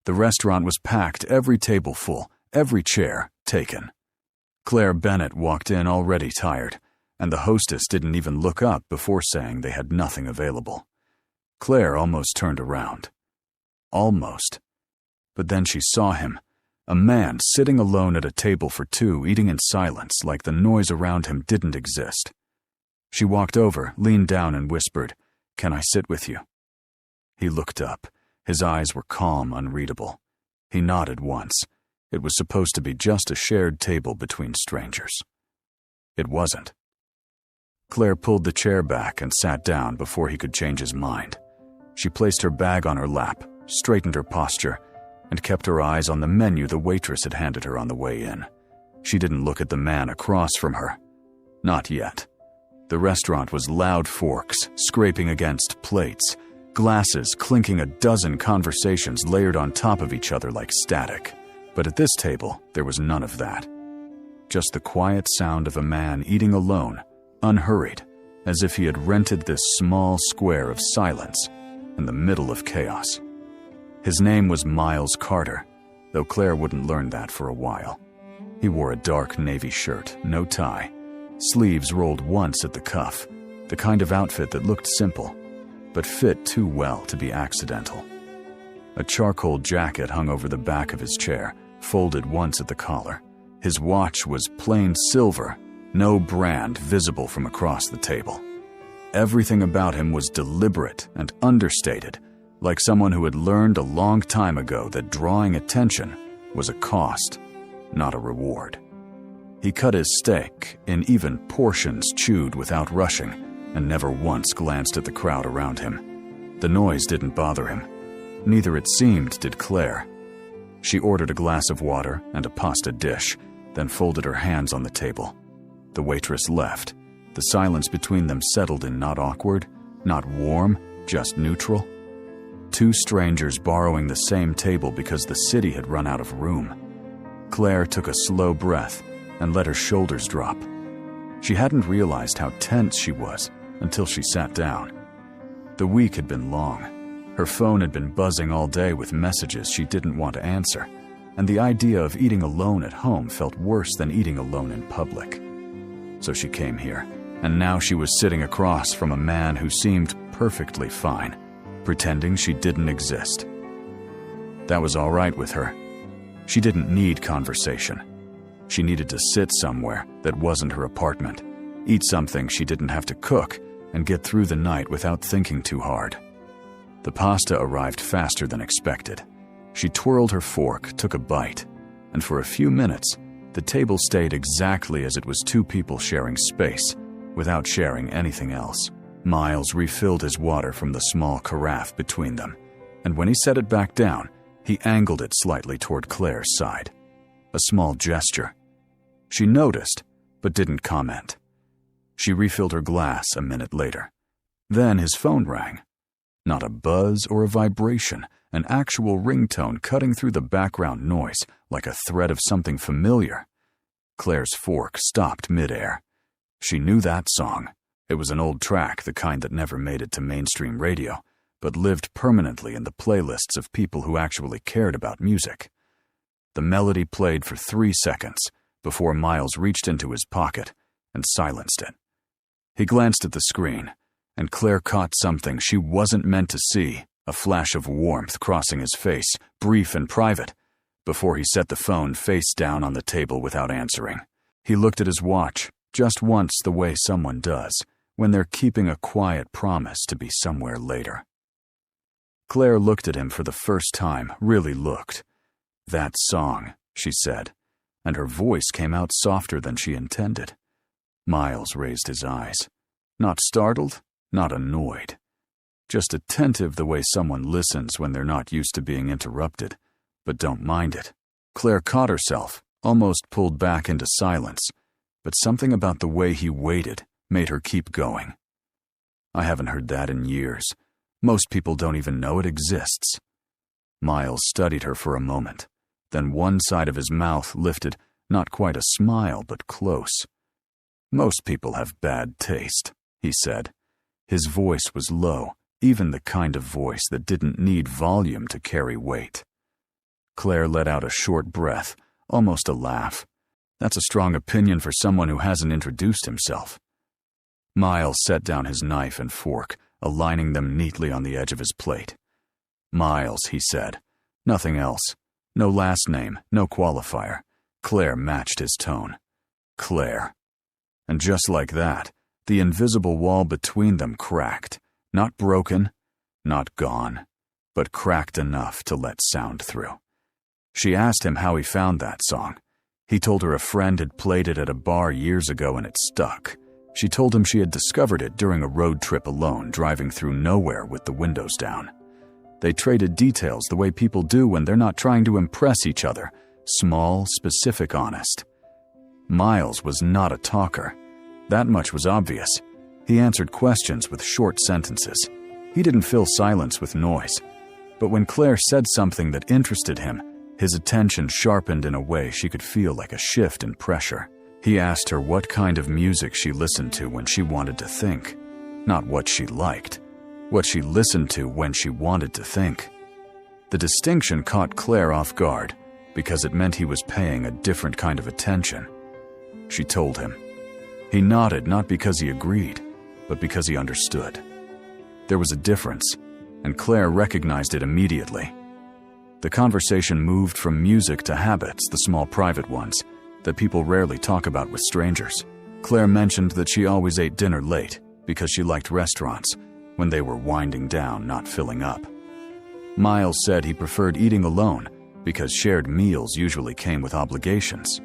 The restaurant was packed, every table full, every chair taken. Claire Bennett walked in already tired, and the hostess didn't even look up before saying they had nothing available. Claire almost turned around. Almost. But then she saw him, a man sitting alone at a table for two, eating in silence like the noise around him didn't exist. She walked over, leaned down and whispered, "Can I sit with you?" He looked up. His eyes were calm, unreadable. He nodded once. It was supposed to be just a shared table between strangers. It wasn't. Claire pulled the chair back and sat down before he could change his mind. She placed her bag on her lap, straightened her posture, and kept her eyes on the menu the waitress had handed her on the way in. She didn't look at the man across from her. Not yet. The restaurant was loud forks scraping against plates, glasses clinking, a dozen conversations layered on top of each other like static. But at this table, there was none of that. Just the quiet sound of a man eating alone, unhurried, as if he had rented this small square of silence in the middle of chaos. His name was Miles Carter, though Claire wouldn't learn that for a while. He wore a dark navy shirt, no tie, sleeves rolled once at the cuff, the kind of outfit that looked simple, but fit too well to be accidental. A charcoal jacket hung over the back of his chair, folded once at the collar. His watch was plain silver, no brand visible from across the table. Everything about him was deliberate and understated, like someone who had learned a long time ago that drawing attention was a cost, not a reward. He cut his steak in even portions, chewed without rushing, and never once glanced at the crowd around him. The noise didn't bother him. Neither, it seemed, did Claire. She ordered a glass of water and a pasta dish, then folded her hands on the table. The waitress left. The silence between them settled in not awkward, not warm, just neutral. Two strangers borrowing the same table because the city had run out of room. Claire took a slow breath and let her shoulders drop. She hadn't realized how tense she was until she sat down. The week had been long. Her phone had been buzzing all day with messages she didn't want to answer, and the idea of eating alone at home felt worse than eating alone in public. So she came here, and now she was sitting across from a man who seemed perfectly fine, pretending she didn't exist. That was all right with her. She didn't need conversation. She needed to sit somewhere that wasn't her apartment, eat something she didn't have to cook, and get through the night without thinking too hard. The pasta arrived faster than expected. She twirled her fork, took a bite, and for a few minutes, the table stayed exactly as it was, two people sharing space, without sharing anything else. Miles refilled his water from the small carafe between them, and when he set it back down, he angled it slightly toward Claire's side. A small gesture. She noticed, but didn't comment. She refilled her glass a minute later. Then his phone rang. Not a buzz or a vibration, an actual ringtone cutting through the background noise like a thread of something familiar. Claire's fork stopped midair. She knew that song. It was an old track, the kind that never made it to mainstream radio, but lived permanently in the playlists of people who actually cared about music. The melody played for 3 seconds before Miles reached into his pocket and silenced it. He glanced at the screen, and Claire caught something she wasn't meant to see, a flash of warmth crossing his face, brief and private, before he set the phone face down on the table without answering. He looked at his watch, just once, the way someone does when they're keeping a quiet promise to be somewhere later. Claire looked at him for the first time, really looked. "That song," she said, and her voice came out softer than she intended. Miles raised his eyes. Not startled, not annoyed. Just attentive, the way someone listens when they're not used to being interrupted, but don't mind it. Claire caught herself, almost pulled back into silence, but something about the way he waited made her keep going. "I haven't heard that in years. Most people don't even know it exists." Miles studied her for a moment. Then one side of his mouth lifted, not quite a smile, but close. "Most people have bad taste," he said. His voice was low, even the kind of voice that didn't need volume to carry weight. Claire let out a short breath, almost a laugh. That's a strong opinion for someone who hasn't introduced himself. Miles set down his knife and fork, aligning them neatly on the edge of his plate. Miles, he said. Nothing else. No last name, no qualifier. Claire matched his tone. Claire. And just like that, the invisible wall between them cracked. Not broken, not gone, but cracked enough to let sound through. She asked him how he found that song. He told her a friend had played it at a bar years ago and it stuck. She told him she had discovered it during a road trip alone, driving through nowhere with the windows down. They traded details the way people do when they're not trying to impress each other. Small, specific, honest. Miles was not a talker. That much was obvious. He answered questions with short sentences. He didn't fill silence with noise. But when Claire said something that interested him, his attention sharpened in a way she could feel like a shift in pressure. He asked her what kind of music she listened to when she wanted to think. Not what she liked. What she listened to when she wanted to think. The distinction caught Claire off guard because it meant he was paying a different kind of attention. She told him. He nodded, not because he agreed, but because he understood. There was a difference, and Claire recognized it immediately. The conversation moved from music to habits, the small private ones, that people rarely talk about with strangers. Claire mentioned that she always ate dinner late because she liked restaurants, when they were winding down, not filling up. Miles said he preferred eating alone because shared meals usually came with obligations.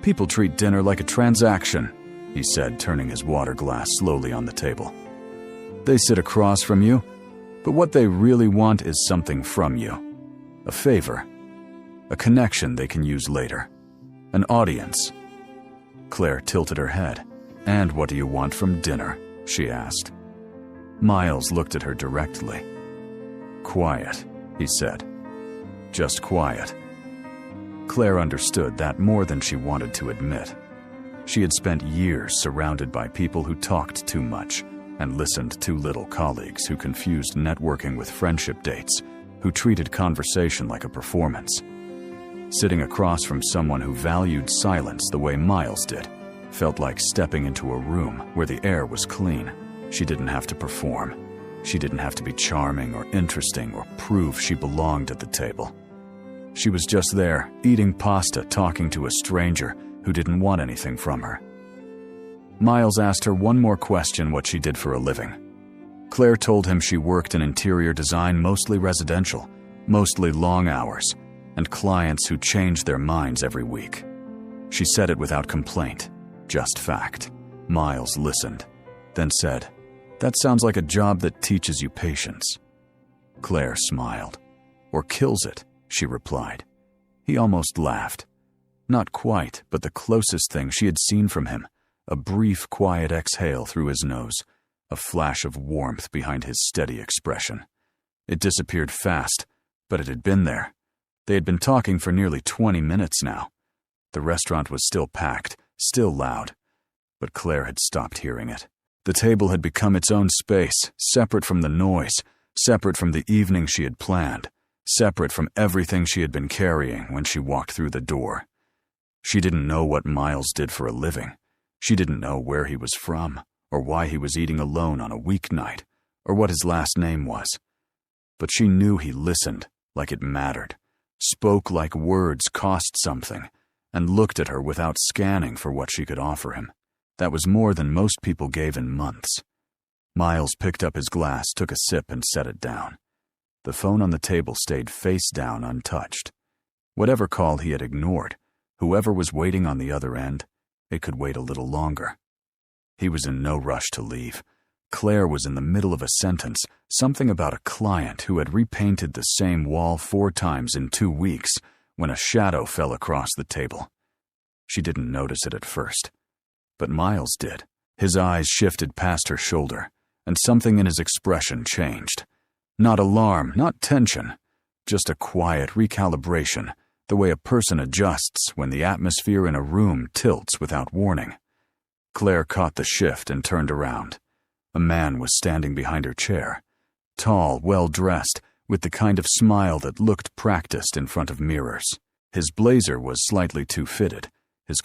People treat dinner like a transaction, he said, turning his water glass slowly on the table. They sit across from you, but what they really want is something from you. A favor. A connection they can use later. An audience. Claire tilted her head. And what do you want from dinner? She asked. Miles looked at her directly. Quiet, he said. Just quiet. Claire understood that more than she wanted to admit. She had spent years surrounded by people who talked too much and listened too little, colleagues who confused networking with friendship dates, who treated conversation like a performance. Sitting across from someone who valued silence the way Miles did felt like stepping into a room where the air was clean. She didn't have to perform. She didn't have to be charming or interesting or prove she belonged at the table. She was just there, eating pasta, talking to a stranger who didn't want anything from her. Miles asked her one more question, what she did for a living. Claire told him she worked in interior design, mostly residential, mostly long hours, and clients who changed their minds every week. She said it without complaint, just fact. Miles listened, then said, "That sounds like a job that teaches you patience." Claire smiled. "Or kills it," she replied. He almost laughed. Not quite, but the closest thing she had seen from him, a brief, quiet exhale through his nose, a flash of warmth behind his steady expression. It disappeared fast, but it had been there. They had been talking for nearly 20 minutes now. The restaurant was still packed, still loud, but Claire had stopped hearing it. The table had become its own space, separate from the noise, separate from the evening she had planned, separate from everything she had been carrying when she walked through the door. She didn't know what Miles did for a living. She didn't know where he was from, or why he was eating alone on a weeknight, or what his last name was. But she knew he listened like it mattered, spoke like words cost something, and looked at her without scanning for what she could offer him. That was more than most people gave in months. Miles picked up his glass, took a sip, and set it down. The phone on the table stayed face down, untouched. Whatever call he had ignored, whoever was waiting on the other end, it could wait a little longer. He was in no rush to leave. Claire was in the middle of a sentence, something about a client who had repainted the same wall 4 times in 2 weeks, when a shadow fell across the table. She didn't notice it at first, but Miles did. His eyes shifted past her shoulder, and something in his expression changed. Not alarm, not tension, just a quiet recalibration, the way a person adjusts when the atmosphere in a room tilts without warning. Claire caught the shift and turned around. A man was standing behind her chair, tall, well-dressed, with the kind of smile that looked practiced in front of mirrors. His blazer was slightly too fitted, his